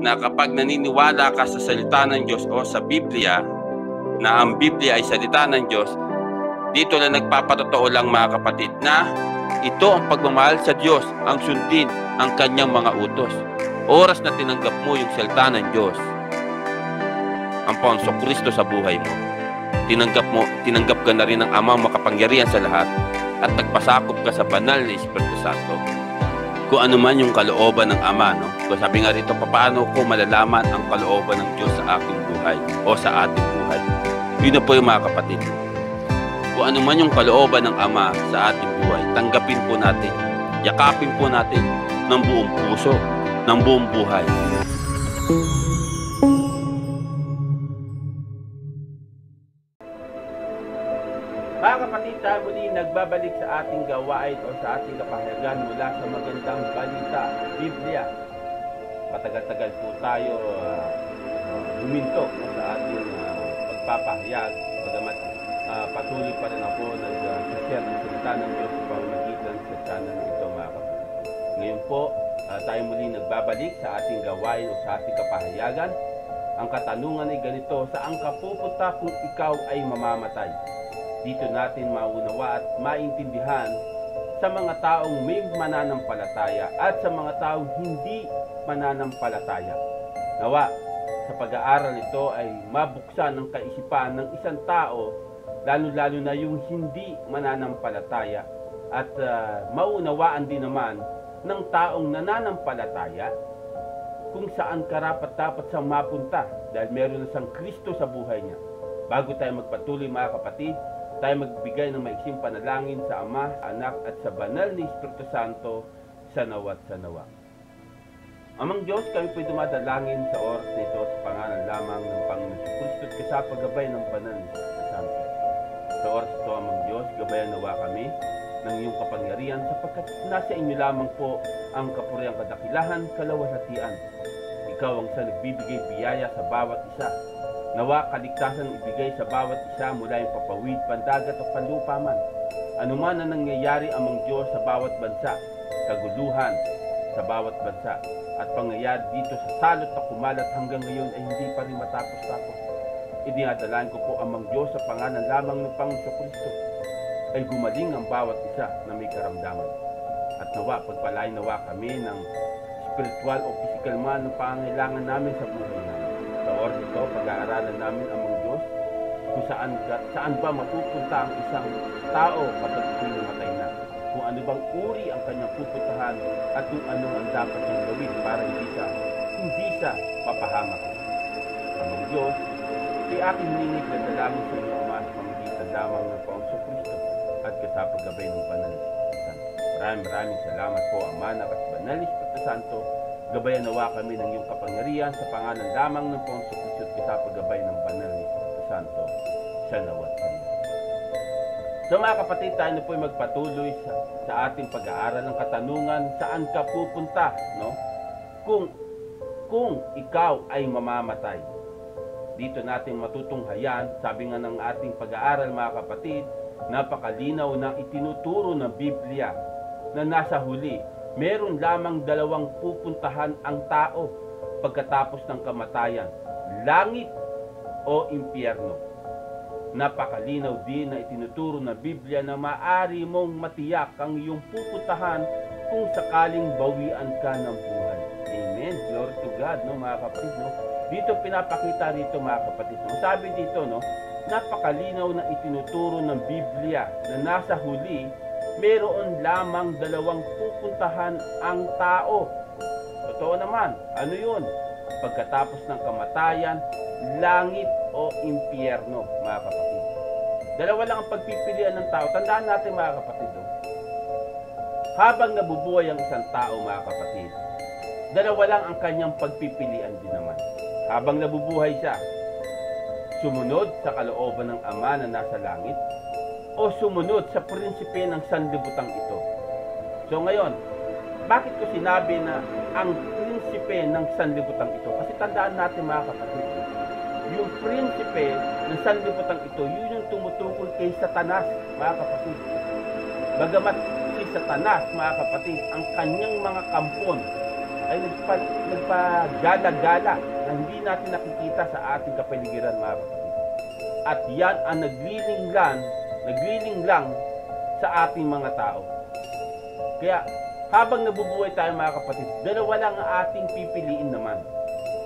na kapag naniniwala ka sa salita ng Diyos o sa Biblia, na ang Biblia ay salita ng Diyos, dito na nagpapatotoo lang mga kapatid na ito ang pagmamahal sa Diyos, ang sundin ang kanyang mga utos. Oras na tinanggap mo yung salita ng Diyos, ang Panginoong Kristo sa buhay mo, tinanggap ka na rin ng Amang makapangyarihan sa lahat at nagpasakop ka sa banal na Espiritu Santo. Kung ano man yung kalooban ng Ama, no? Kung sabi nga rito, paano ko malalaman ang kalooban ng Diyos sa aking buhay o sa ating buhay? Yun na po yung mga kapatid. Kung ano man yung kalooban ng Ama sa ating buhay, tanggapin po natin, yakapin po natin ng buong puso, ng buong buhay. Mga kapatid, tayo muli nagbabalik sa ating gawain o sa ating kapahayagan mula sa magandang balita, Biblia. Matagal-tagal po tayo huminto sa ating pagpapahayag. Bagamat patuloy pa rin ako nag-share ng salita ng Diyos sa pamamagitan sa channel ito, mga kapatid. Ngayon po, tayo muli nagbabalik sa ating gawain o sa ating kapahayagan. Ang katanungan ay ganito, saan ka pupunta kung ikaw ay mamamatay? Dito natin maunawa at maintindihan sa mga taong may mananampalataya at sa mga taong hindi mananampalataya. Nawa, sa pag-aaral nito ay mabuksan ang kaisipan ng isang tao, lalo-lalo na yung hindi mananampalataya, at maunawaan din naman ng taong nananampalataya kung saan karapat-dapat siyang mapunta dahil meron na siyang Kristo sa buhay niya. Bago tayo magpatuloy, mga kapatid, tayo magbigay ng maiksing panalangin sa Ama, Anak at sa banal ni Espiritu Santo sa nawa't sa nawa. Amang Diyos, kami po'y dumadalangin sa oras nito sa pangalan lamang ng Panginoon Kristo at kasapagabay ng banal ni Espiritu Santo. Sa oras ito, Amang Diyos, gabayan nawa kami ng iyong kapangyarihan sapagkat nasa inyo lamang po ang kapuriang kadakilahan, kalawalhatian. Ikaw ang sa nagbibigay biyaya sa bawat isa. Nawa kaligtasan ibigay sa bawat isa mula yung papawid, pandagat o panlupa man. Ano man ang nangyayari, Amang Diyos, sa bawat bansa, kaguluhan sa bawat bansa, at pangyayari dito sa salot na kumalat hanggang ngayon ay hindi pa rin matapos-tapos. Idinadalain ko po, Amang Diyos, sa pangalan lamang ng Panginoon Kristo, ay gumaling ang bawat isa na may karamdaman. At nawa, pagpalain nawa kami ng spiritual o physical man ng pangangailangan namin sa buhay namin. Sa oras ito, pag-aaralan namin, Amang Diyos, kung saan ba mapupunta ang isang tao kapag ito'y namatay na. Kung ano bang uri ang kanyang pupuntahan at kung ano ang dapat niyang gawin para hindi siya papahamak. Amang Diyos, ito'y aking ningit na dalangin sa inyo, Ama, sa pamagitan lamang ng Panginoong Kristo at kasapagabay ng banal na Espiritu Santo. Maraming salamat po, Ama, Anak at banal na Espiritu Santo. Gabayan nawa kami ng iyong kapangyarihan sa pangalan lamang ng Panginoong Kristo at kasapagabay ng banal ni Espiritu Santo sa nawa't sa nawa. So mga kapatid, tayo na po ay magpatuloy sa ating pag-aaral ng katanungan, saan ka pupunta, no? Kung ikaw ay mamamatay. Dito natin matutunghayan, sabi nga ng ating pag-aaral, mga kapatid, napakalinaw na itinuturo ng Biblia na nasa huli, meron lamang dalawang pupuntahan ang tao pagkatapos ng kamatayan, langit o impyerno. Napakalinaw din na itinuturo ng Biblia na maaari mong matiyak ang iyong pupuntahan kung sakaling bawian ka ng buhay. Amen. Glory to God, no, mga kapatid, no? Dito pinapakita dito, mga kapatid, no? Sabi dito, no, napakalinaw na itinuturo ng Biblia na nasa huli, meron lamang dalawang pupuntahan ang tao. Totoo naman. Ano yun? Pagkatapos ng kamatayan, langit o impyerno, mga kapatid. Dalawa lang ang pagpipilian ng tao. Tandaan natin, mga kapatid, habang nabubuhay ang isang tao, mga kapatid, dalawa lang ang kanyang pagpipilian din naman. Habang nabubuhay siya, sumunod sa kalooban ng Ama na nasa langit o sumunod sa prinsipe ng sanlibutan ito. So ngayon, bakit ko sinabi na ang prinsipe ng sanlibutan ito? Kasi tandaan natin, mga kapatid, yung prinsipe ng sanlibutan ito, yun yung tumutukol kay Satanas, mga kapatid. Bagamat si Satanas, mga kapatid, ang kanyang mga kampon ay nagpagala-gala na hindi natin nakikita sa ating kapaligiran, mga kapatid. At yan ang nagliling lang sa ating mga tao. Kaya habang nabubuhay tayo, mga kapatid, dalawa lang ang ating pipiliin naman.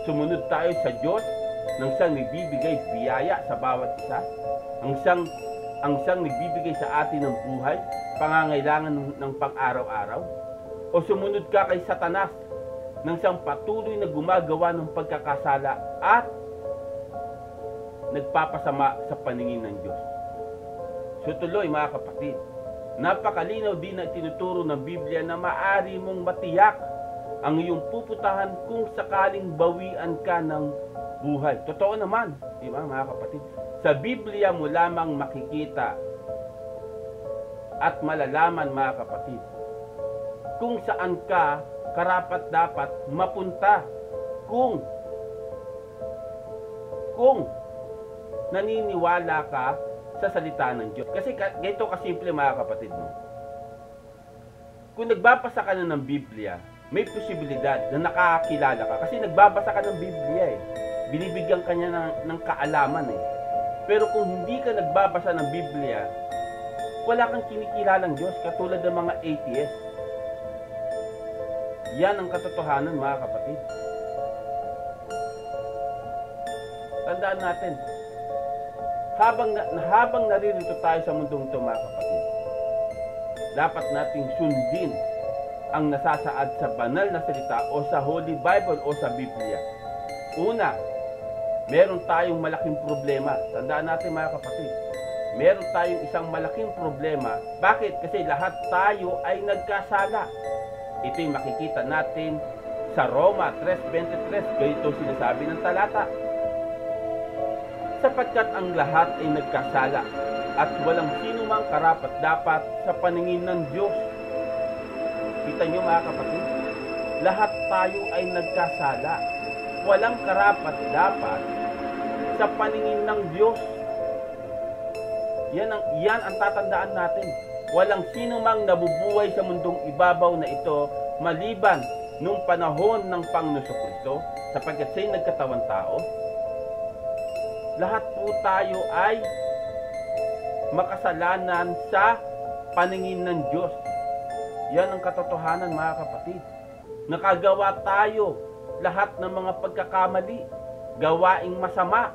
Sumunod tayo sa Diyos nang siyang nagbibigay biyaya sa bawat isa, ang siyang nagbibigay sa atin ng buhay, pangangailangan ng pang-araw-araw, o sumunod ka kay Satanas nang siyang patuloy na gumagawa ng pagkakasala at nagpapasama sa paningin ng Diyos. So tuloy, mga kapatid, napakalinaw din na tinuturo ng Biblia na maaari mong matiyak ang iyong puputahan kung sakaling bawian ka ng buhay. Totoo naman, di ba, mga kapatid? Sa Biblia mo lamang makikita at malalaman, mga kapatid, kung saan ka karapat-dapat mapunta kung naniniwala ka sa salita ng Diyos. Kasi ganito kasimple, mga kapatid mo. Kung nagbabasa ka na ng Biblia, may posibilidad na nakakilala ka. Kasi nagbabasa ka ng Biblia eh. Binibigyan ka niya ng kaalaman eh. Pero kung hindi ka nagbabasa ng Biblia, wala kang kinikilalang Diyos katulad ng mga atheists. Yan ang katotohanan, mga kapatid. Tandaan natin, habang naririto tayo sa mundong ito, mga kapatid, dapat nating sundin ang nasasaad sa banal na salita o sa Holy Bible o sa Biblia. Una, meron tayong malaking problema. Tandaan natin, mga kapatid, meron tayong isang malaking problema. Bakit? Kasi lahat tayo ay nagkasala. Ito'y makikita natin sa Roma 3:23. Ganito sinasabi ng talata. Sapagkat ang lahat ay nagkasala at walang sino mang karapat-dapat sa paningin ng Diyos. Kita nyo, mga kapatid, lahat tayo ay nagkasala. Walang karapat-dapat sa paningin ng Diyos. Yan ang tatandaan natin. Walang sino mang nabubuhay sa mundong ibabaw na ito maliban nung panahon ng Panginoon Kristo, sapagkat siya'y nagkatawang tao. Lahat po tayo ay makasalanan sa paningin ng Diyos. Yan ang katotohanan, mga kapatid. Nakagawa tayo lahat ng mga pagkakamali, gawaing masama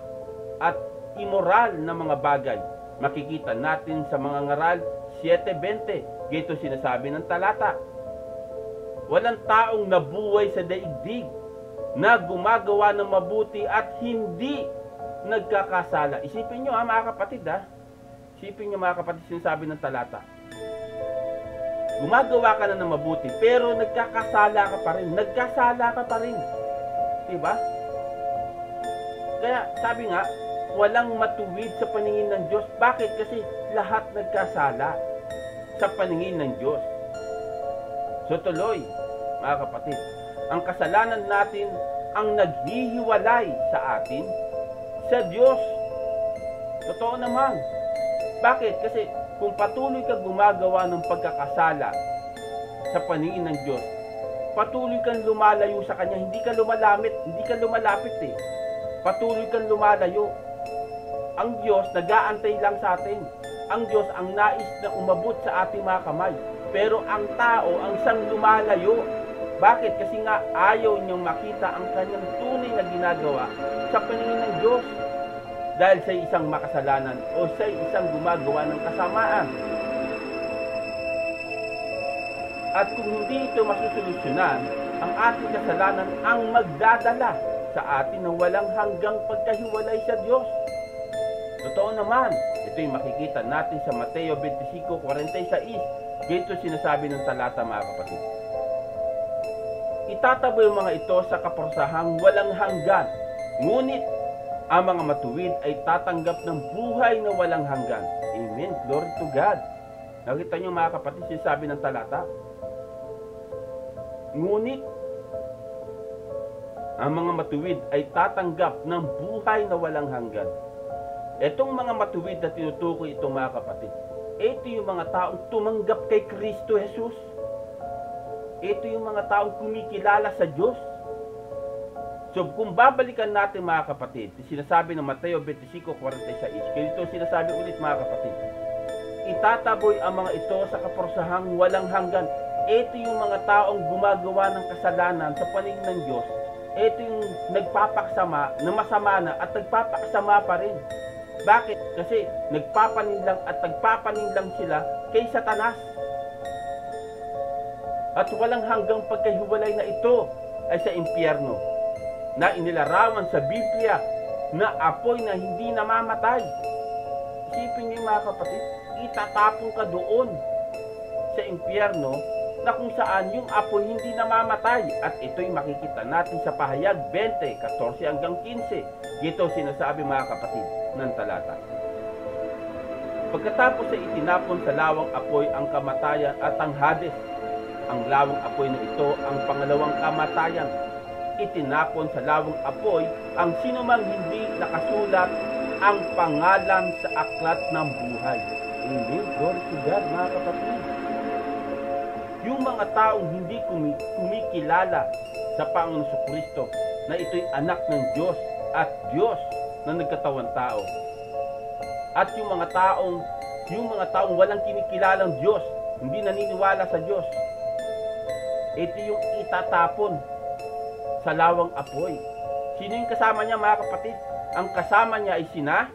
at immoral na mga bagay. Makikita natin sa mga ngaral 7:20. Gito sinasabi ng talata. Walang taong nabuhay sa daigdig na gumagawa ng mabuti at hindi nagkakasala. Isipin nyo, mga kapatid, Isipin nyo, mga kapatid, sinasabi ng talata. Gumagawa ka na ng mabuti, pero nagkakasala ka pa rin. Nagkasala ka pa rin. Diba? Kaya, sabi nga, walang matuwid sa paningin ng Diyos. Bakit? Kasi lahat nagkasala sa paningin ng Diyos. So tuloy, mga kapatid, ang kasalanan natin ang naghihiwalay sa atin sa Diyos. Totoo naman. Bakit? Kasi kung patuloy ka gumagawa ng pagkakasala sa paningin ng Diyos, patuloy kang lumalayo sa Kanya. Hindi ka lumalapit eh. Patuloy kang lumalayo. Ang Diyos nag-aantay lang sa atin. Ang Diyos ang nais na umabot sa ating mga kamay. Pero ang tao ang siyang lumalayo. Bakit? Kasi nga ayaw niyang makita ang kanyang tunay na ginagawa sa paningin ng Diyos. Dahil sa isang makasalanan o sa isang gumagawa ng kasamaan. At kung hindi ito masusolusyonan, ang ating kasalanan ang magdadala sa atin ng walang hanggang pagkahiwalay sa Diyos. Totoo naman, ito'y makikita natin sa Mateo 25:46. Dito sinasabi ng talata, mga kapatid. Itatabo yung mga ito sa kaparsahang walang hanggan, ngunit ang mga matuwid ay tatanggap ng buhay na walang hanggan. Amen. Glory to God. Nakita nyo, mga kapatid, sinasabi ng talata. Ngunit ang mga matuwid ay tatanggap ng buhay na walang hanggan. Itong mga matuwid na tinutukoy ito, mga kapatid, ito yung mga taong tumanggap kay Kristo Jesus. ito yung mga taong kumikilala sa Diyos. So kung babalikan natin mga kapatid, sinasabi ng Mateo 25:46, ganito sinasabi ulit mga kapatid, itataboy ang mga ito sa kaparsahang walang hanggan. Ito yung mga taong gumagawa ng kasalanan sa paningin ng Diyos. Ito yung nagpapaksama na masama na at nagpapaksama pa rin. Bakit? Kasi nagpapaninlang at nagpapaninlang sila kay Satanas. At walang hanggang pagkahiwalay na ito ay sa impyerno, na inilarawan sa Biblia na apoy na hindi namamatay. Isipin niyo mga kapatid, itatapon ka doon sa impyerno na kung saan yung apoy hindi namamatay. At ito'y makikita natin sa Pahayag 20:14-15. Ito sinasabi mga kapatid ng talata. Pagkatapos ay itinapon sa lawang apoy ang kamatayan at ang Hades. Ang lawang apoy na ito ang pangalawang kamatayan. Itinapon sa lawang apoy ang sinumang hindi nakasulat ang pangalan sa aklat ng buhay. Amen. Glory to God mga kapatid. Yung mga taong hindi kumikilala sa Panginoon Kristo na ito'y anak ng Diyos at Diyos na nagkatawang tao. At yung mga taong walang kinikilalang Diyos, hindi naniniwala sa Diyos, ito yung itatapon sa lawang apoy. Sino yung kasama niya mga kapatid? Ang kasama niya ay sina.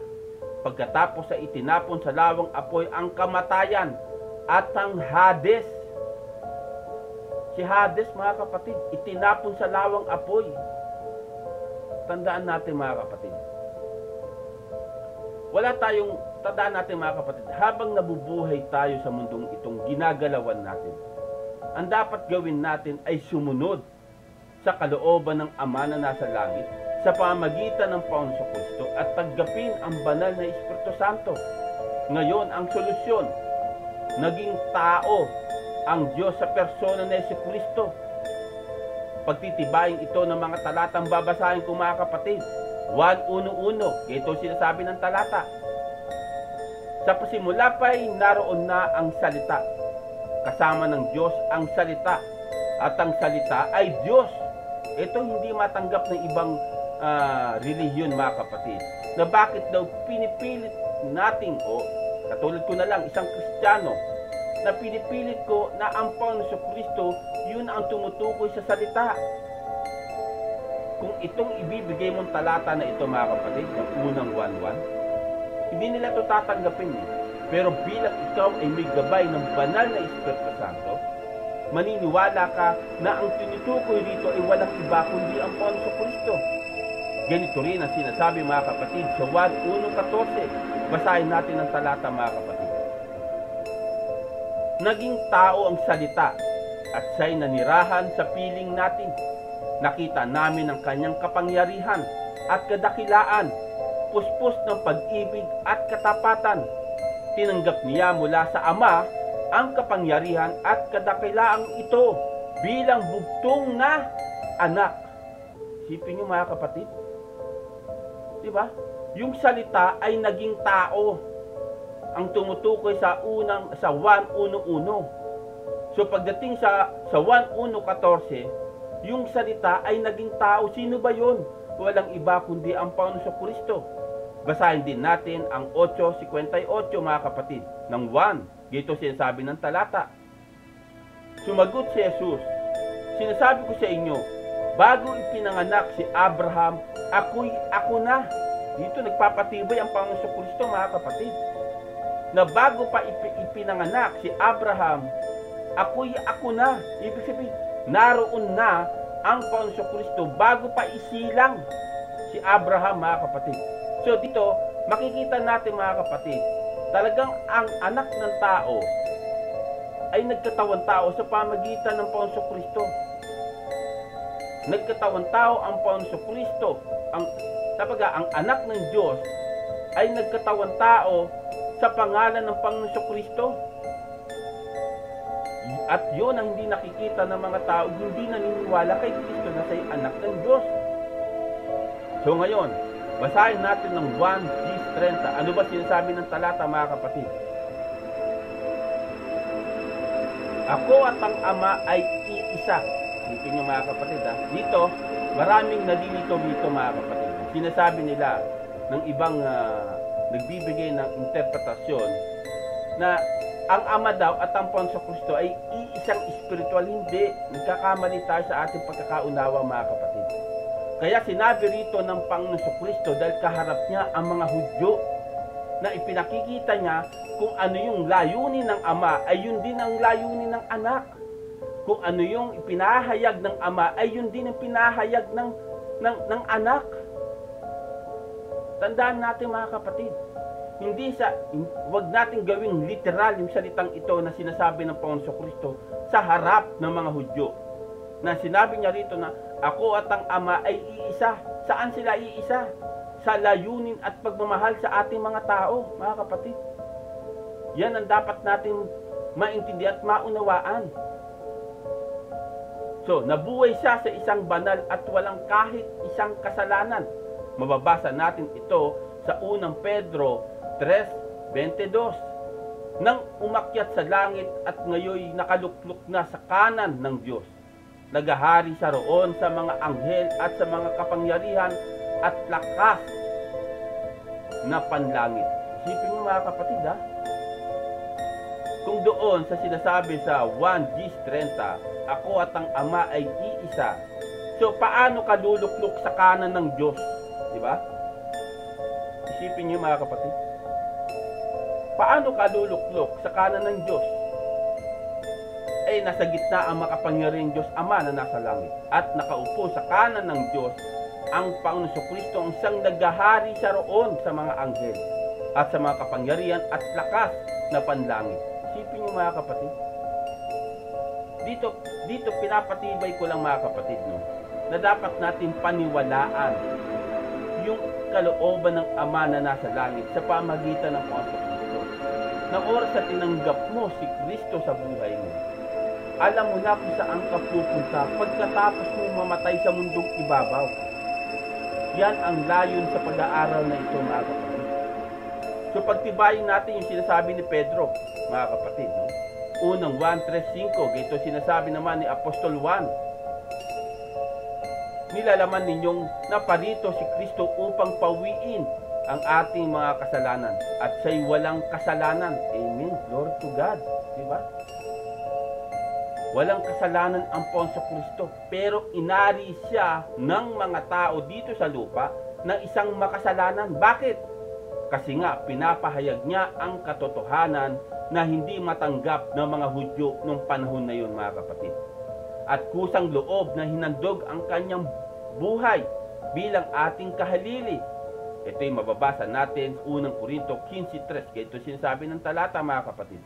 Pagkatapos sa itinapon sa lawang apoy ang kamatayan at ang Hades. Si Hades mga kapatid, itinapon sa lawang apoy. Tandaan natin mga kapatid. Tandaan natin mga kapatid, habang nabubuhay tayo sa mundong itong ginagalawan natin, ang dapat gawin natin ay sumunod sa kalooban ng Ama na nasa langit sa pamamagitan ng Panginoon Kristo at tanggapin ang banal na Espiritu Santo. Ngayon, ang solusyon, naging tao ang Diyos sa persona ni Jesucristo. Pagtitibayin ito ng mga talatang babasahin ko mga kapatid. 1:1. Ito sinasabi ng talata. Sa pasimula pa'y naroon na ang salita. Kasama ng Diyos ang salita. At ang salita ay Diyos. Ito hindi matanggap ng ibang relihiyon mga kapatid. Na bakit daw pinipilit natin, katulad ko na lang, isang Kristiyano, na pinipilit ko na ang Panginoon Kristo, yun ang tumutukoy sa salita. Kung itong ibibigay mong talata na ito mga kapatid, yung unang 1:1, hindi nila ito tatanggapin. Pero bilang ikaw ay may gabay ng banal na Espiritu Santo, maniniwala ka na ang tinutukoy rito ay walang iba kundi ang Panginoon Kristo. Ganito rin ang sinasabi mga kapatid sa 1:14. Basahin natin ang talata mga kapatid. Naging tao ang salita at siya'y nanirahan sa piling natin. Nakita namin ang kanyang kapangyarihan at kadakilaan, puspos ng pag-ibig at katapatan. Tinanggap niya mula sa Ama ang kapangyarihan at kadakilaang ito bilang bugtong na anak. Isipin niyo mga kapatid, diba? Yung salita ay naging tao. Ang tumutukoy sa 1:1. So pagdating sa 1:14, yung salita ay naging tao. Sino ba yun? Walang iba kundi ang Panginoon Kristo. Basahin din natin ang 8:58 mga kapatid ng 1. Dito sinasabi ng talata. Sumagot si Jesus, sinasabi ko sa inyo, bago ipinanganak si Abraham, ako na. Dito nagpapatibay ang Panginoon Kristo mga kapatid. Na bago pa ipinanganak si Abraham, ako na. Ibig sabihin, naroon na ang Panginoon Kristo bago pa isilang si Abraham mga kapatid. So dito, makikita natin mga kapatid, talagang ang anak ng tao ay nagkatawang tao sa pamagitan ng Panginoon Kristo. Nagkatawang tao ang Panginoon Kristo. Ang anak ng Diyos ay nagkatawang tao sa pangalan ng Panginoon Kristo. At yun ang hindi nakikita ng mga tao, hindi naniniwala kay Kristo na siya'y anak ng Diyos. So ngayon, basahin natin ng 1:30. Ano ba sinasabi ng talata mga kapatid? Ako at ang Ama ay iisa. iisa. Isipin niyo mga kapatid, ha? Dito, maraming nalilito dito mga kapatid. Sinasabi nila ng ibang nagbibigay ng interpretasyon na ang Ama daw at ang Ponso Kristo ay iisang spiritual. Hindi. Nagkakamali tayo sa ating pagkakaunawa mga kapatid. Kaya sinabi rito ng Panginoon Kristo dahil kaharap niya ang mga Hudyo na ipinakikita niya kung ano yung layunin ng Ama ay yun din ang layunin ng anak. Kung ano yung ipinahayag ng Ama ay yun din ang pinahayag ng anak. Tandaan natin mga kapatid, wag natin gawing literal yung salitang ito na sinasabi ng Panginoon Kristo sa harap ng mga Hudyo. Na sinabi niya rito na ako at ang Ama ay iisa. Saan sila iisa? Sa layunin at pagmamahal sa ating mga tao, mga kapatid. Yan ang dapat natin maintindihan at maunawaan. So, nabuhay siya sa isang banal at walang kahit isang kasalanan. Mababasa natin ito sa unang Pedro 3:22. Nang umakyat sa langit at ngayoy nakaluklok na sa kanan ng Diyos. Nagahari siya roon sa mga anghel at sa mga kapangyarihan at lakas na panlangit. Isipin mo mga kapatid, ha? Kung doon sa sinasabi sa 1:30, ako at ang Ama ay iisa. So, paano ka luluklok sa kanan ng Diyos? Diba? Isipin niyo mga kapatid. Paano ka luluklok sa kanan ng Diyos? Ay nasa gitna ang makapangyarihang Diyos Ama na nasa langit. At nakaupo sa kanan ng Diyos ang Panginoon Kristo ang siyang naghahari sa roon sa mga anghel at sa mga kapangyarihan at lakas na panlangit. Isipin niyo mga kapatid. Dito pinapatibay ko lang mga kapatid, no, na dapat natin paniwalaan yung kalooban ng Ama na nasa langit sa pamagitan ng Panginoon Kristo. Na oras na tinanggap mo si Kristo sa buhay mo, alam mo na kung saan ka pupunta pagkatapos mo mamatay sa mundong ibabaw. Yan ang layon sa pag-aaral na ito mga kapatid. So pagtibayin natin yung sinasabi ni Pedro, mga kapatid, no? Unang 1:3-5, ito sinasabi naman ni Apostol Juan. Nilalaman ninyong naparito si Kristo upang pawiin ang ating mga kasalanan at siya'y walang kasalanan. Amen. Glory to God. Diba? Walang kasalanan ang Ponso Kristo, pero inari siya ng mga tao dito sa lupa ng isang makasalanan. Bakit? Kasi nga pinapahayag niya ang katotohanan na hindi matanggap ng mga Hudyo nung panahon na yun mga kapatid. At kusang loob na hinandog ang kanyang buhay bilang ating kahalili. Ito'y mababasa natin sa unang Korinto 15:3. Ito sinasabi ng talata mga kapatid.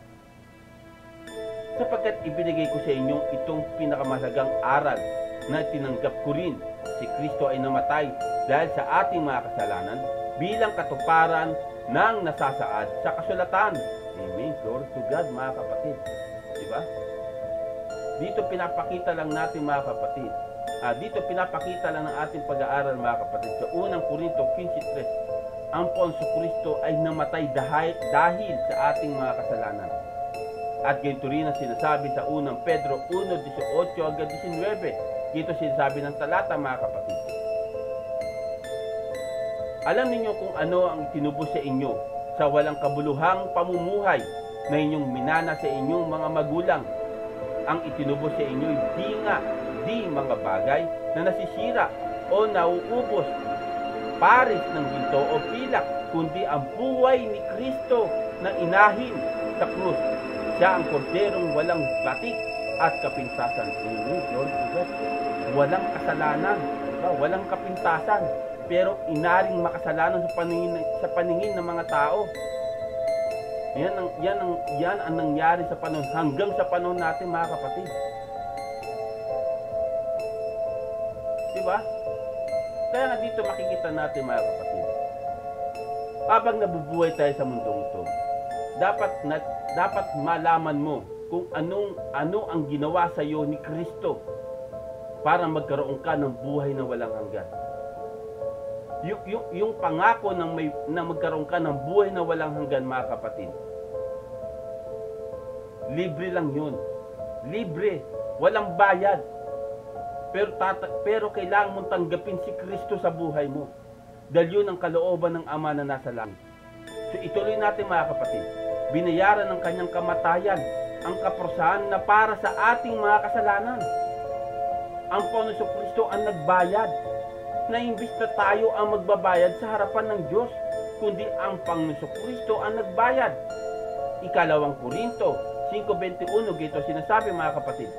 Sapagkat ibinigay ko sa inyo itong pinakamahalagang aral na tinanggap ko rin. Si Kristo ay namatay dahil sa ating mga kasalanan bilang katuparan ng nasasaad sa kasulatan. Amen. Glory to God mga kapatid. Diba? Dito pinapakita lang natin mga kapatid. Dito pinapakita lang ng ating pag-aaral mga kapatid. Sa unang Korinto 15:3, ang Ponso Kristo ay namatay dahil sa ating mga kasalanan. At ganito rin ang sinasabi sa unang Pedro 1:18-19. Dito sinasabi ng talata mga kapatid. Alam niyo kung ano ang tinubos sa inyo sa walang kabuluhang pamumuhay na inyong minana sa inyong mga magulang. Ang itinubos sa inyo di mga bagay na nasisira o nauubos, paris ng ginto o pilak, kundi ang buhay ni Kristo na inahin sa krus. Siya ang korderong walang batik at kapintasan. Walang kasalanan, diba? Walang kapintasan, pero inaring makasalanan sa paningin ng mga tao. Yan ang nangyari sa panahon, hanggang sa panahon natin mga kapatid. Diba? Kaya nga dito makikita natin mga kapatid, habang nabubuhay tayo sa mundong ito, dapat malaman mo kung ano ang ginawa sa iyo ni Kristo para magkaroon ka ng buhay na walang hanggan. Yung pangako na magkaroon ka ng buhay na walang hanggan mga kapatid, libre lang yun. Libre. walang bayad. Pero kailangan mong tanggapin si Kristo sa buhay mo. Dahil yun ang kalooban ng Ama na nasa langit. So ituloy natin mga kapatid. Binayaran ng kanyang kamatayan ang kaparusahan na para sa ating mga kasalanan. Ang Panginoon Kristo ang nagbayad, na imbis na tayo ang magbabayad sa harapan ng Diyos, kundi ang Panginoon Kristo ang nagbayad. Ikalawang Korinto 5:21, gito sinasabi mga kapatid.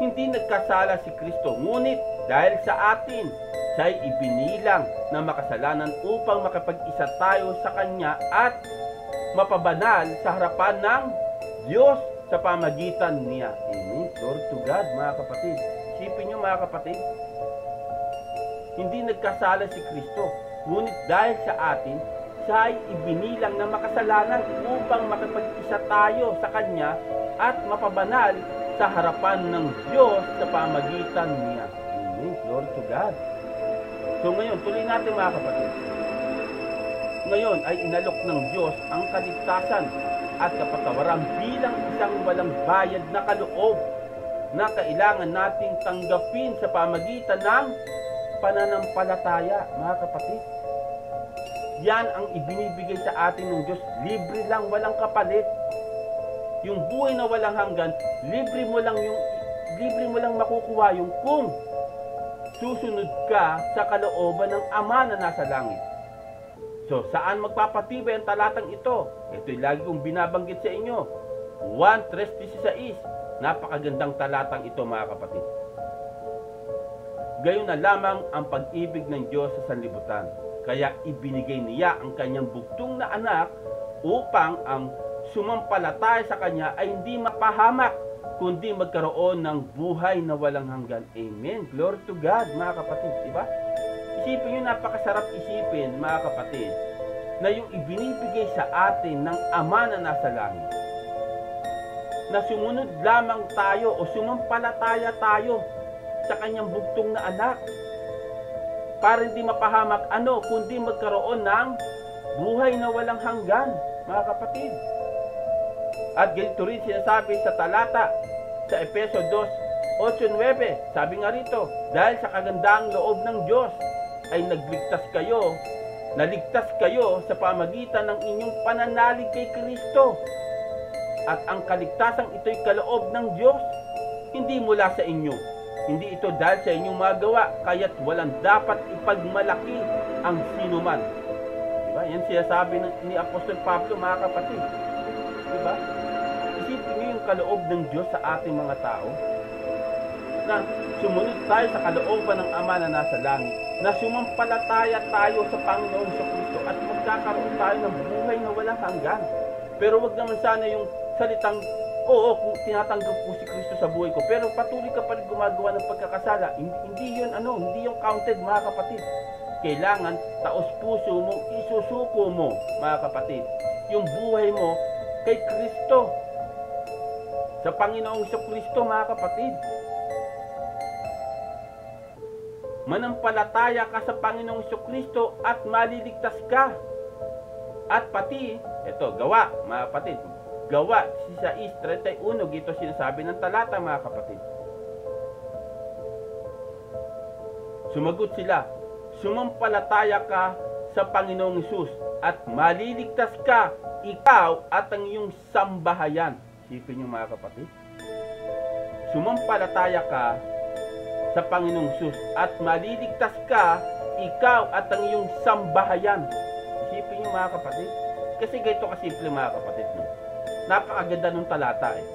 Hindi nagkasala si Kristo, ngunit dahil sa atin, siya'y ibinilang na makasalanan upang makapag-isa tayo sa Kanya at mapabanal sa harapan ng Diyos sa pamagitan niya. Amen. Glory to God, mga kapatid. Isipin niyo mga kapatid, hindi nagkasala si Kristo, ngunit dahil sa atin, siya'y ibinilang na makasalanan upang makapag-isa tayo sa Kanya at mapabanal sa harapan ng Diyos sa pamagitan niya. Amen. Glory to God. So ngayon, tuloy natin mga kapatid. Ngayon ay inalok ng Diyos ang kaligtasan at kapatawaran bilang isang walang bayad na kaloob na kailangan nating tanggapin sa pamagitan ng pananampalataya, mga kapatid. Yan ang ibinibigay sa atin ng Diyos. Libre lang, walang kapalit. Yung buhay na walang hanggan, libre mo lang makukuha yung kung susunod ka sa kalooban ng Ama na nasa langit. So, saan magpapatibay ang talatang ito? Ito'y lagi kong binabanggit sa inyo. 1:3-16. Napakagandang talatang ito mga kapatid. Gayon na lamang ang pag-ibig ng Diyos sa sanlibutan. Kaya ibinigay niya ang kanyang bugtong na anak upang ang sumampalataya sa Kanya ay hindi mapahamak, kundi magkaroon ng buhay na walang hanggan. Amen. Glory to God, mga kapatid. Diba? Isipin nyo, napakasarap isipin, mga kapatid, na yung ibinibigay sa atin ng Ama na nasa langit, na sumunod lamang tayo o sumampalataya tayo sa Kanyang bugtong na anak para hindi mapahamak kundi magkaroon ng buhay na walang hanggan, mga kapatid. At ganito rin sinasabi sa talata sa Efeso 2:8-9. Sabi nga rito, dahil sa kagandaang loob ng Diyos ay naligtas kayo sa pamagitan ng inyong pananalig kay Kristo. At ang kaligtasang ito'y kaloob ng Diyos, hindi mula sa inyo. Hindi ito dahil sa inyong magawa, kaya't walang dapat ipagmalaki ang sinuman. Diba? Yan sinasabi ni Apostol Pablo, mga kapatid. Diba? Isipin niyo yung kaloob ng Diyos sa ating mga tao, na sumunod tayo sa kalooban ng Ama na nasa langit, na sumampalataya tayo sa Panginoong Kristo at magkakaroon tayo ng buhay na walang hanggan. Pero wag naman sana yung salitang, oo, kung tinatanggap ko si Kristo sa buhay ko, pero patuloy ka pa rin gumagawa ng pagkakasala. Hindi yun, hindi yung counted, mga kapatid. Kailangan taos puso mo, isusuko mo, mga kapatid, yung buhay mo kay Kristo, sa Panginoong Kristo, mga kapatid. Manampalataya ka sa Panginoong Kristo at maliligtas ka. At pati, ito, gawa, mga kapatid, Gawa 6:31, gito sinasabi ng talata, mga kapatid. Sumagot sila, sumampalataya ka sa Panginoong Hesus at maliligtas ka, ikaw at ang iyong sambahayan. Isipin niyo, mga kapatid. Sumampalataya ka sa Panginoong Hesus at maliligtas ka, ikaw at ang iyong sambahayan. Isipin niyo, mga kapatid. Kasi ganito kasimple, mga kapatid. Napakaganda ng talata eh.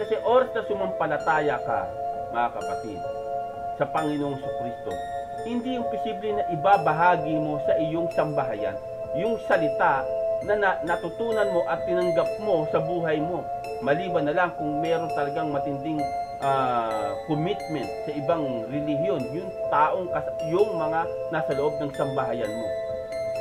Kasi oras na sumampalataya ka, mga kapatid, sa Panginoong Kristo, hindi yung posible na ibabahagi mo sa iyong sambahayan yung salita na natutunan mo at tinanggap mo sa buhay mo. Maliban na lang kung meron talagang matinding commitment sa ibang relihiyon, yung mga nasa loob ng sambahayan mo.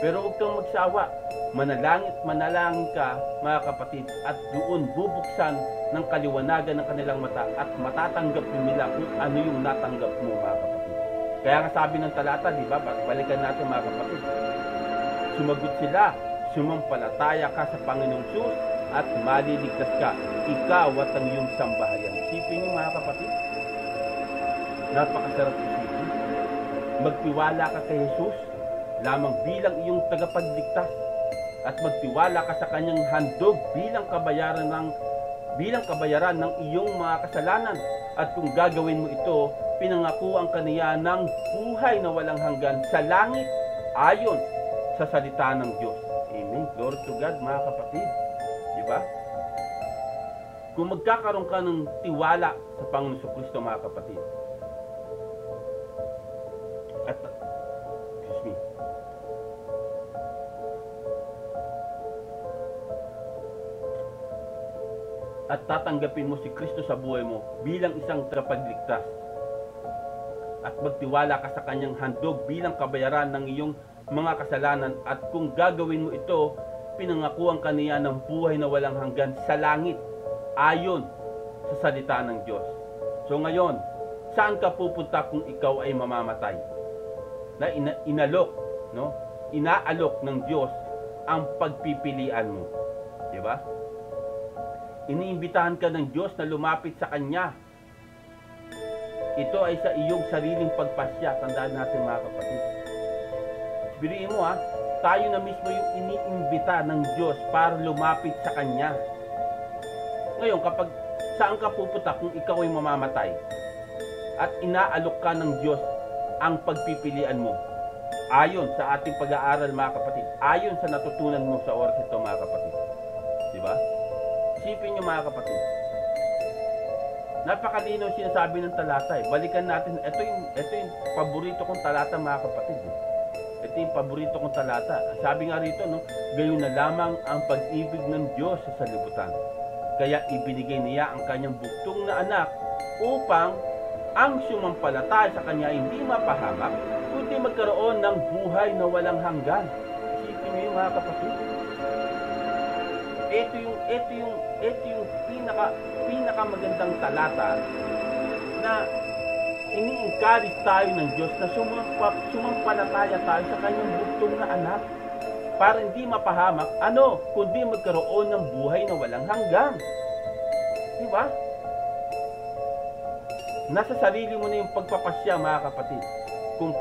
Pero huwag kang magsawa. Manalangin ka, mga kapatid, at doon bubuksan ng kaliwanagan ng kanilang mata at matatanggap nila kung ano yung natanggap mo, mga kapatid. Kaya nga sabi ng talata, di ba? Balikan natin, mga kapatid. Sumagot sila, sumampalataya ka sa Panginoong Hesus at maliligtas ka, ikaw at ang iyong sambahayan. Isipin niyo mga kapatid, napakasarap isipin. Magtiwala ka kay Jesus lamang bilang iyong tagapagligtas at magtiwala ka sa kanyang handog bilang kabayaran ng iyong mga kasalanan. At kung gagawin mo ito, pinangakuan ka niya ng buhay na walang hanggan sa langit ayon sa salita ng Diyos. Amen. Glory to God mga kapatid. Diba? Kung magkakaroon ka ng tiwala sa Panginoon Jesucristo mga kapatid, at tatanggapin mo si Kristo sa buhay mo bilang isang tagapagligtas at magtiwala ka sa kanyang handog bilang kabayaran ng iyong mga kasalanan, at kung gagawin mo ito, pinangakuan ka niya ng buhay na walang hanggan sa langit ayon sa salita ng Diyos. So ngayon, saan ka pupunta kung ikaw ay mamamatay? Na inaalok ng Diyos ang pagpipilian mo. Diba? Iniimbitahan ka ng Diyos na lumapit sa Kanya. Ito ay sa iyong sariling pagpasya. Tandaan natin mga kapatid. Sabihin mo tayo na mismo yung iniimbita ng Diyos para lumapit sa Kanya. Ngayon, kapag saan ka pupunta kung ikaw ay mamamatay at inaalok ka ng Diyos ang pagpipilian mo, ayon sa ating pag-aaral mga kapatid, ayon sa natutunan mo sa oras ito mga kapatid. Diba? Isipin nyo mga kapatid, napakalinaw sinasabi ng talata. Balikan natin, ito yung paborito kong talata mga kapatid. Ito yung paborito kong talata. Sabi nga rito, gayon na lamang ang pag-ibig ng Diyos sa salibutan. Kaya ibinigay niya ang kanyang buktong na anak upang ang sumampalataya sa kanya hindi mapahamak, kundi magkaroon ng buhay na walang hanggan. Isipin nyo yung mga kapatid. Ito yung pinakamagandang talata na ini-encourage tayo ng Diyos na sumampalataya tayo sa kanyang buktong na anak para hindi mapahamak, kundi magkaroon ng buhay na walang hanggan. Diba? Nasa sarili mo na yung pagpapasya mga kapatid, kung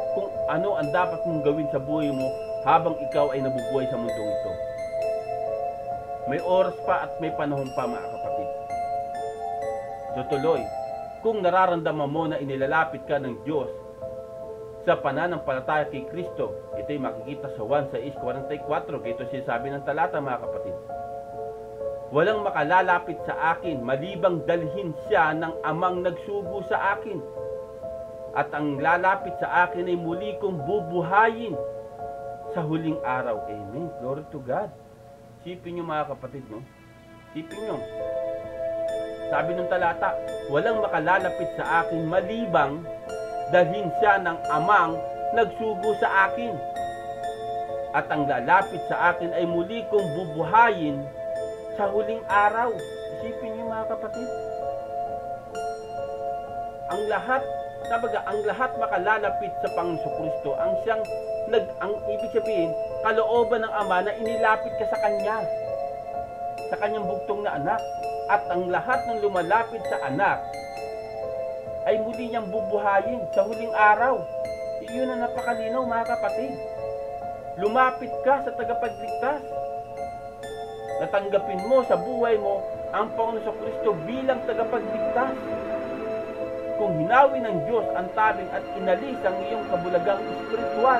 ano ang dapat mong gawin sa buhay mo habang ikaw ay nabubuhay sa mundong ito. May oras pa at may panahon pa mga kapatid. Tutuloy, kung nararamdaman mo na inilalapit ka ng Diyos sa pananampalataya kay Kristo, ito'y makikita sa 1:6-44. Ito sinasabi ng talata mga kapatid. Walang makalalapit sa akin malibang dalhin siya ng amang nagsugo sa akin. At ang lalapit sa akin ay muli kong bubuhayin sa huling araw. Amen. Glory to God. Sipin nyo mga kapatid, Sipin nyo. Sabi ng talata, walang makalalapit sa akin malibang dalhin siya ng amang nagsugo sa akin. At ang lalapit sa akin ay muli kong bubuhayin sa huling araw. Isipin nyo mga kapatid. Ang lahat makalalapit sa Panginoon Jesucristo, ang ibig sabihin, kalooban ng Ama na inilapit ka sa Kanya, sa Kanyang buktong na anak. At ang lahat ng lumalapit sa anak ay muli niyang bubuhayin sa huling araw. Iyon ang napakalinaw mga kapatid. Lumapit ka sa tagapagligtas. Natanggapin mo sa buhay mo ang Panginoon Jesucristo bilang tagapagligtas. Kung hinawi ng Diyos ang tabing at inalis ang iyong kabulagang espiritual,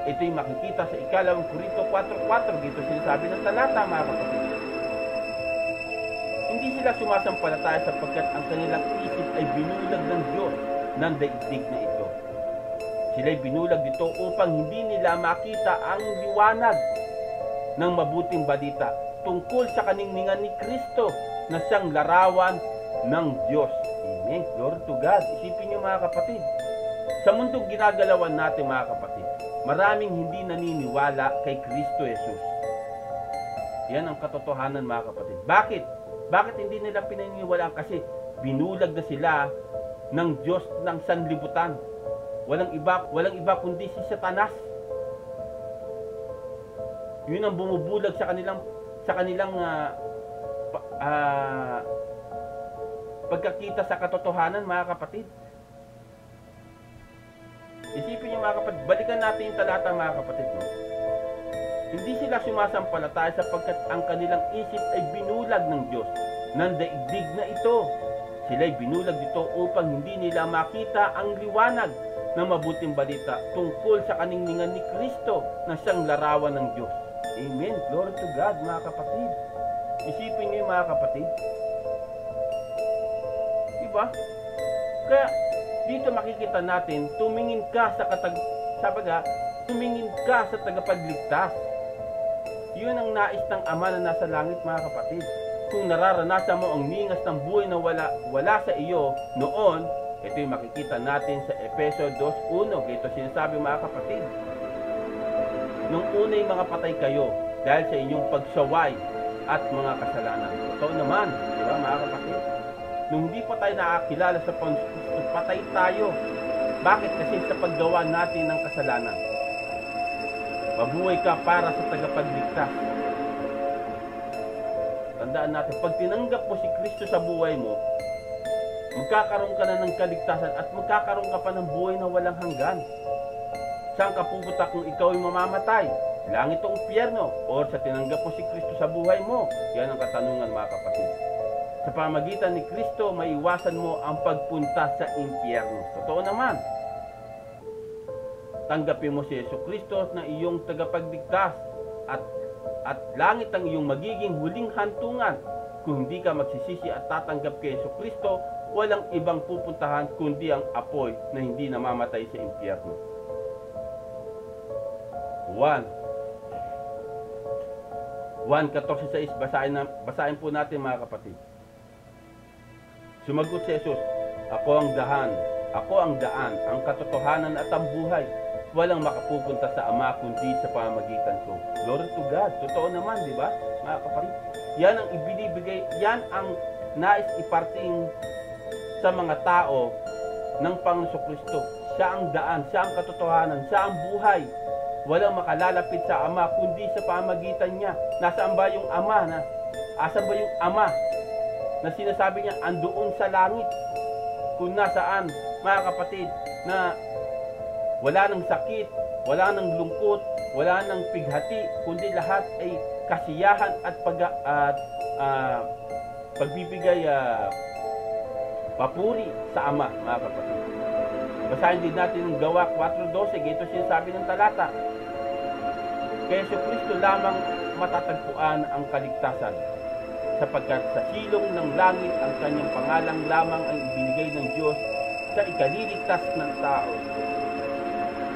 ito'y makikita sa 2 Korinto 4:4. Dito sinasabi ng talata mga kapatid. Hindi sila sumasampalataya sapagkat ang kanilang isip ay binulag ng Diyos ng daigdig na ito. Sila'y binulag dito upang hindi nila makita ang liwanag ng mabuting balita tungkol sa kaningningan ni Kristo na siyang larawan ng Diyos. Amen. Glory to God. Isipin niyo mga kapatid. Sa mundong ginagalawan natin mga kapatid, maraming hindi naniniwala kay Kristo Jesus. Yan ang katotohanan mga kapatid. Bakit? Bakit hindi nila pinaniniwalaan? Kasi binulag na sila ng Diyos ng sanlibutan. Walang iba kundi si Satanas. Yun ang bumubulag sa sa kanilang pagkakita sa katotohanan, mga kapatid. Isipin niyo, mga kapatid, balikan natin yung talata, mga kapatid, no? Hindi sila sumasampalataya sapagkat ang kanilang isip ay binulag ng Diyos ng daigdig na ito. Sila'y binulag dito upang hindi nila makita ang liwanag ng mabuting balita tungkol sa kaningningan ni Kristo na siyang larawan ng Diyos. Amen. Glory to God, mga kapatid. Isipin niyo, mga kapatid. Diba? Kaya dito makikita natin, tumingin ka sa tumingin ka sa tagapagligtas. Yun ang nais ng Ama na nasa langit, mga kapatid. Kung nararanasan mo ang ningas ng buhay na wala sa iyo noon, ito yung makikita natin sa Efeso 2:1. Ito sinasabi, mga kapatid. Nung unay mga patay kayo dahil sa inyong pagsaway at mga kasalanan. Ito naman, di ba, mga kapatid? Nung hindi pa tayo nakakilala sa Panginoon, patay tayo. Bakit? Kasi sa paggawa natin ng kasalanan. Mabuhay ka para sa tagapagligtas. Tandaan natin, pag tinanggap mo si Kristo sa buhay mo, magkakaroon ka na ng kaligtasan at magkakaroon ka pa ng buhay na walang hanggan. Saan ka pupunta kung ikaw ay mamamatay? Langit o impyerno? O sa tinanggap mo si Kristo sa buhay mo? Yan ang katanungan, mga kapatid. Sa pamagitan ni Kristo, maiwasan mo ang pagpunta sa impyerno. Totoo naman. Tanggapin mo si Jesucristo na iyong tagapagligtas at langit ang iyong magiging huling hantungan. Kung hindi ka magsisisi at tatanggap kay Jesucristo, walang ibang pupuntahan kundi ang apoy na hindi namamatay sa impyerno. 1:14-6, basahin po natin, mga kapatid. Sumagot si Jesus, ako ang daan, ang katotohanan at ang buhay. Walang makapupunta sa Ama kundi sa pamamagitan ko. Glory to God. Totoo naman, di ba, mga kapatid? Yan ang ibinibigay, yan ang nais iparting sa mga tao ng Panginoon Kristo. Siya ang daan, siya ang katotohanan, siya ang buhay. Walang makalalapit sa Ama kundi sa pamamagitan niya. Nasaan ba yung Ama? Asan ba yung Ama na sinasabi niya andoon sa langit? Kung nasaan, mga kapatid, na wala ng sakit, wala ng lungkot, wala ng pighati, kundi lahat ay kasiyahan at pagbibigay papuri sa Ama, mga kapatid. Basahin din natin ang Gawa 4:12. Ito sinasabi ng talata. Kay Jesucristo lamang matatagpuan ang kaligtasan, sapagkat sa silong ng langit ang kanyang pangalang lamang ang ibinigay ng Diyos sa ikaliligtas ng tao.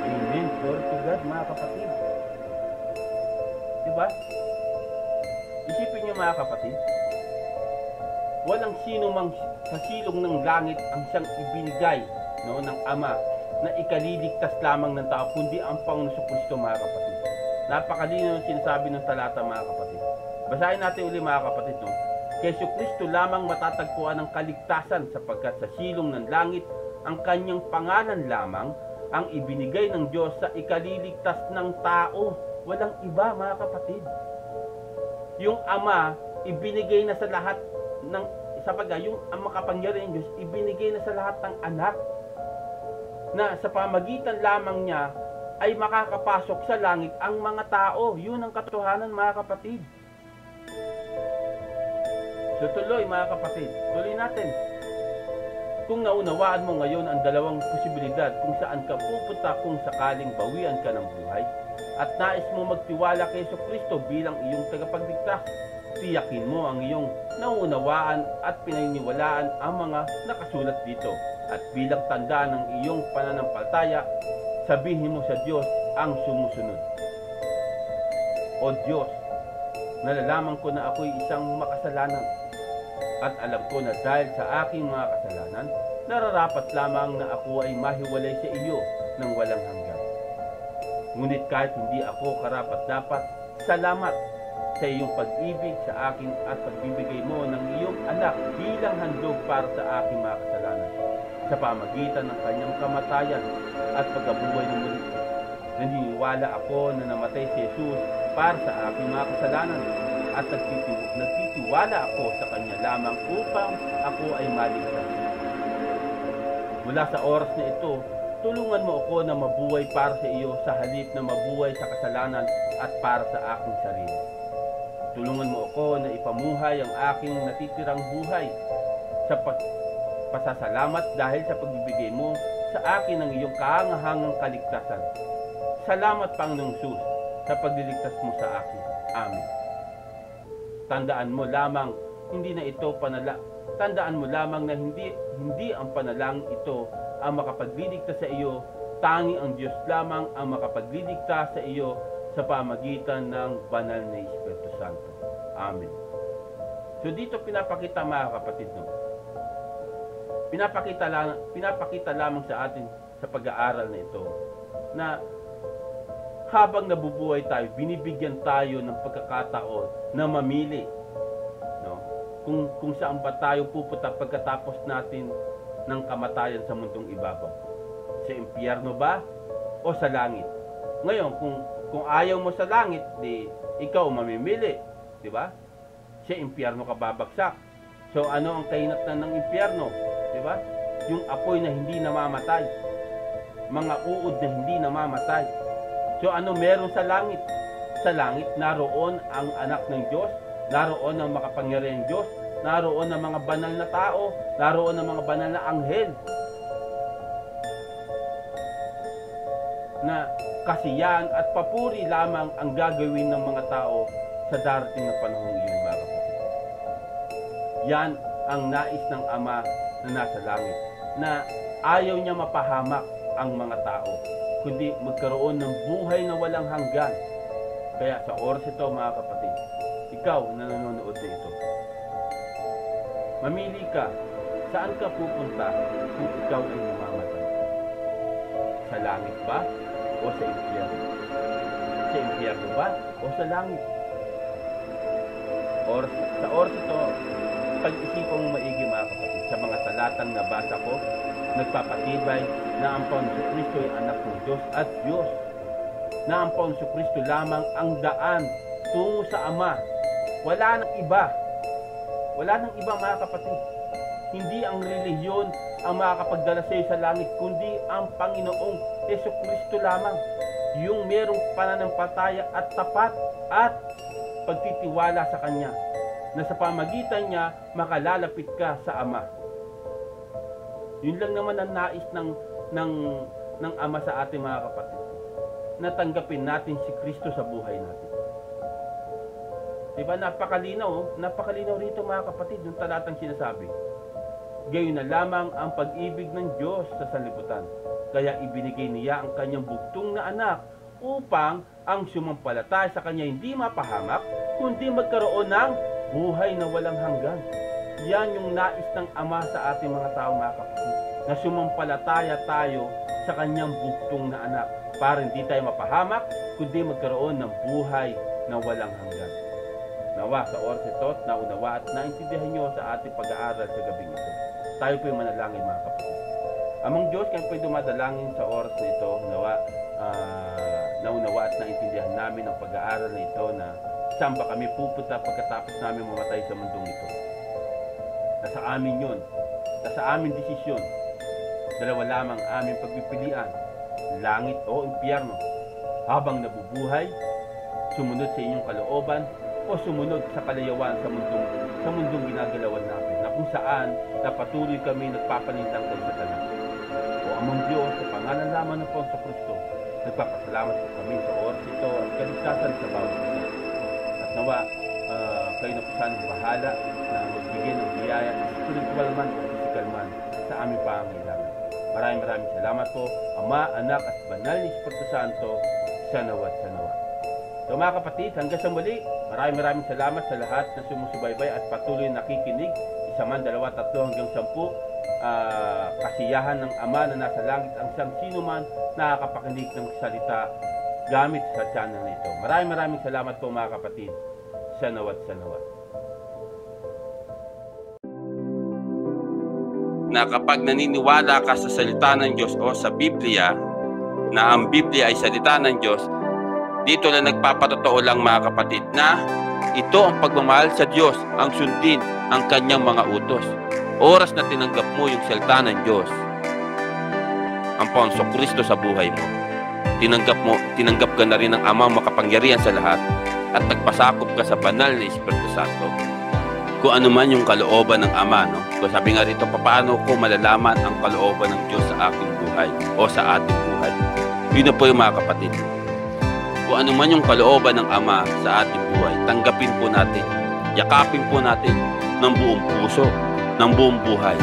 Amen. Glory to God, mga kapatid. Diba? Isipin niyo, mga kapatid, walang sino mang sa silong ng langit ang siyang ibinigay ng Ama na ikaliligtas lamang ng tao, kundi ang Panginoon Jesucristo, mga kapatid. Napakalinaw ang sinasabi ng talata, mga kapatid. Basahin natin uli, mga kapatid, no? Kay Jesucristo lamang matatagpuan ang kaligtasan, sapagkat sa silong ng langit ang kanyang pangalan lamang ang ibinigay ng Diyos sa ikaliligtas ng tao. Walang iba, mga kapatid. Yung Ama, ibinigay na sa lahat ng, sapagkat yung ang makapangyarihan ng Diyos, ibinigay na sa lahat ng anak, na sa pamagitan lamang niya ay makakapasok sa langit ang mga tao. Yun ang katotohanan, mga kapatid. So tuloy, mga kapatid, tuloy natin. Kung naunawaan mo ngayon ang dalawang posibilidad kung saan ka pupunta kung sakaling bawian ka ng buhay, at nais mo magtiwala kay Jesucristo bilang iyong tagapagligtas, tiyakin mo ang iyong naunawaan at pinaniniwalaan ang mga nakasulat dito. At bilang tanda ng iyong pananampalataya, sabihin mo sa Diyos ang sumusunod. O Diyos, nalalaman ko na ako'y isang makasalanan, at alam ko na dahil sa aking mga kasalanan, nararapat lamang na ako ay mahiwalay sa iyo ng walang hanggan. Ngunit kahit hindi ako karapat-dapat, salamat sa iyong pag-ibig sa akin at pagbibigay mo ng iyong anak bilang handog para sa aking mga kasalanan, sa pamagitan ng kanyang kamatayan at pagkabuhay ng muli. Naniniwala ako na namatay si Jesus para sa aking mga kasalanan at nagtitiwala ako sa Kanya lamang upang ako ay maligtas. Mula sa oras na ito, tulungan mo ako na mabuhay para sa iyo sa halip na mabuhay sa kasalanan at para sa aking sarili. Tulungan mo ako na ipamuhay ang aking natitirang buhay sa pasasalamat dahil sa pagbibigay mo sa akin ng iyong kahangahangang kaligtasan. Salamat, Panginoong Hesus, sa pagliligtas mo sa akin. Amen. Tandaan mo lamang na hindi ang panalangin ito ang makapagliligtas sa iyo. Tanging ang Diyos lamang ang makapagliligtas sa iyo sa pamagitan ng banal na Espiritu Santo. Amen. So dito pinapakita, mga kapatid, pinapakita lamang sa atin sa pag-aaral na ito na habang nabubuhay tayo, binibigyan tayo ng pagkakataon na mamili, no? Kung saan ba tayo pupunta pagkatapos natin ng kamatayan sa mundong ibabaw. Sa impyerno ba o sa langit? Ngayon, kung ayaw mo sa langit, di ikaw mamimili, di ba? Sa impyerno ka babagsak. So ano ang kahinatnan ng impyerno? Di ba? Yung apoy na hindi namamatay. Mga uod na hindi namamatay. So ano meron sa langit? Sa langit, naroon ang anak ng Diyos, naroon ang makapangyarihang Diyos, naroon ang mga banal na tao, naroon ang mga banal na anghel. Na kasiyahan at papuri lamang ang gagawin ng mga tao sa darating na panahong iyon, mga kapatid. Yan ang nais ng Ama na nasa langit, na ayaw niya mapahamak ang mga tao, kundi magkaroon ng buhay na walang hanggan. Kaya sa oras ito, mga kapatid, ikaw na nanonood na ito, mamili ka, saan ka pupunta kung ikaw ay mamamatay? Sa langit ba o sa impyerno? Sa impyerno ba o sa langit? Sa oras ito, pag-isipan mong maigi, mga kapatid, sa mga talatang nabasa ko, nagpapatibay na ang Panginoong Kristo ay anak ng Diyos at Diyos. Na ang Panginoong Kristo lamang ang daan tungo sa Ama. Wala nang iba. Wala nang iba, mga kapatid. Hindi ang relihiyon ang makakapagdala sa iyo sa langit, kundi ang Panginoong Jesucristo lamang. Yung merong pananampalataya at tapat at pagtitiwala sa Kanya, na sa pamagitan niya makalalapit ka sa Ama. Yun lang naman ang nais ng Ama sa ating, mga kapatid, na tanggapin natin si Kristo sa buhay natin. Diba, napakalinaw rito, mga kapatid, yung talatang sinasabi. Gayon na lamang ang pag-ibig ng Diyos sa sanlibutan, kaya ibinigay niya ang kanyang bugtong na anak upang ang sumampalataya sa kanya hindi mapahamak, kundi magkaroon ng buhay na walang hanggan. Yan yung nais ng Ama sa ating mga tao, mga kapatid, na sumampalataya tayo sa kanyang bugtong na anak para hindi tayo mapahamak, kundi magkaroon ng buhay na walang hanggan. Nawa sa oras ito, naunawa at naintindihan nyo sa ating pag-aaral sa gabing ito. Tayo po yung manalangin, mga kapatid. Amang Diyos, kayo po yung dumadalangin sa oras na ito, naunawa at naintindihan namin ang pag-aaral na ito, na saan ba kami pupunta pagkatapos namin mamatay sa mundong ito. Nasa amin yun. Nasa amin desisyon. Dalawa lamang aming pagpipilian, langit o impyerno. Habang nabubuhay, sumunod sa inyong kalooban o sumunod sa kalayawan sa mundong ginagalawan natin, na kung saan napatuloy kami nagpapalintang sa Satanas. O Amang Diyos, sa pangalan lamang ng Panginoong Kristo, nagpapasalamat po kami sa oras ito at kaligtasan sa bawat isa. At nawa, kayo na po sanang bahala na magbigay ng biyaya, spiritual man o physical man, sa aming pangangailangan. Maraming salamat po, Ama, Anak at Banal ni Espiritu Santo, sa nawa at sa nawa. So mga kapatid, hanggang sa muli, maraming salamat sa lahat na sumusubaybay at patuloy nakikinig. Isa man, 2, 3 hanggang 10. Kasiyahan ng Ama na nasa langit ang siyang sino man nakakapakinig ng salita gamit sa channel nito. Maraming salamat po, mga kapatid, sa nawa at sa nawa. Na kapag naniniwala ka sa salita ng Diyos o sa Biblia, na ang Biblia ay salita ng Diyos, dito lang nagpapatotoo lang, mga kapatid, na Ito ang pagmamahal sa Diyos, ang sundin ang kanyang mga utos. Oras na tinanggap mo yung salita ng Diyos, ang Panginoong Kristo sa buhay mo, tinanggap ka na rin ng Amang makapangyarihan sa lahat at nagpasakop ka sa banal na Espiritu Santo. Kung ano man yung kalooban ng Ama, no? Kung sabi nga rito, paano ko malalaman ang kalooban ng Diyos sa aking buhay o sa ating buhay? Yun na po yung mga kapatid. Kung ano man yung kalooban ng Ama sa ating buhay, tanggapin po natin, yakapin po natin ng buong puso, ng buong buhay.